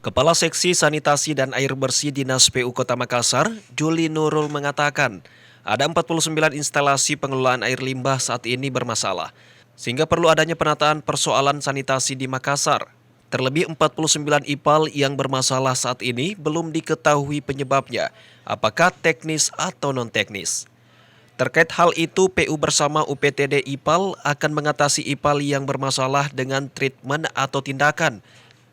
Kepala Seksi Sanitasi dan Air Bersih Dinas PU Kota Makassar, Juli Nurul mengatakan, ada 49 instalasi pengelolaan air limbah saat ini bermasalah, sehingga perlu adanya penataan persoalan sanitasi di Makassar. Terlebih 49 IPAL yang bermasalah saat ini belum diketahui penyebabnya, apakah teknis atau non-teknis. Terkait hal itu, PU bersama UPTD IPAL akan mengatasi IPAL yang bermasalah dengan treatment atau tindakan,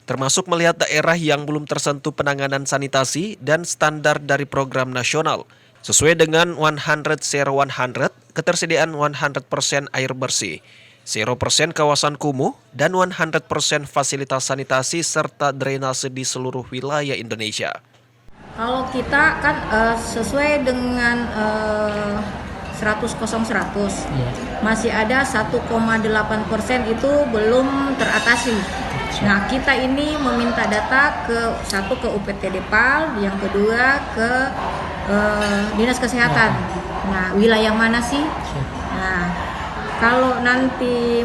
termasuk melihat daerah yang belum tersentuh penanganan sanitasi dan standar dari program nasional. Sesuai dengan 100/100, ketersediaan 100% air bersih, 0% kawasan kumuh, dan 100% fasilitas sanitasi serta drainase di seluruh wilayah Indonesia. Kalau kita kan sesuai dengan 100/100, masih ada 1,8% itu belum teratasi. Nah, kita ini meminta data satu ke UPTD PAL, yang kedua ke Dinas Kesehatan. Nah, wilayah mana sih? Nah, kalau nanti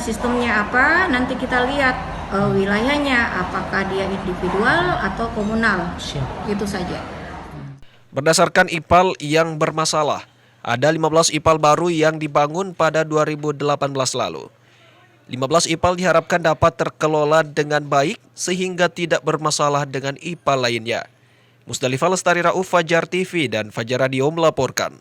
sistemnya apa, nanti kita lihat wilayahnya, apakah dia individual atau komunal. Itu saja. Berdasarkan IPAL yang bermasalah, ada 15 IPAL baru yang dibangun pada 2018 lalu. 15 IPAL diharapkan dapat terkelola dengan baik sehingga tidak bermasalah dengan IPAL lainnya. Musdalifah Lestari Rauf, Fajar TV dan Fajar Radio melaporkan.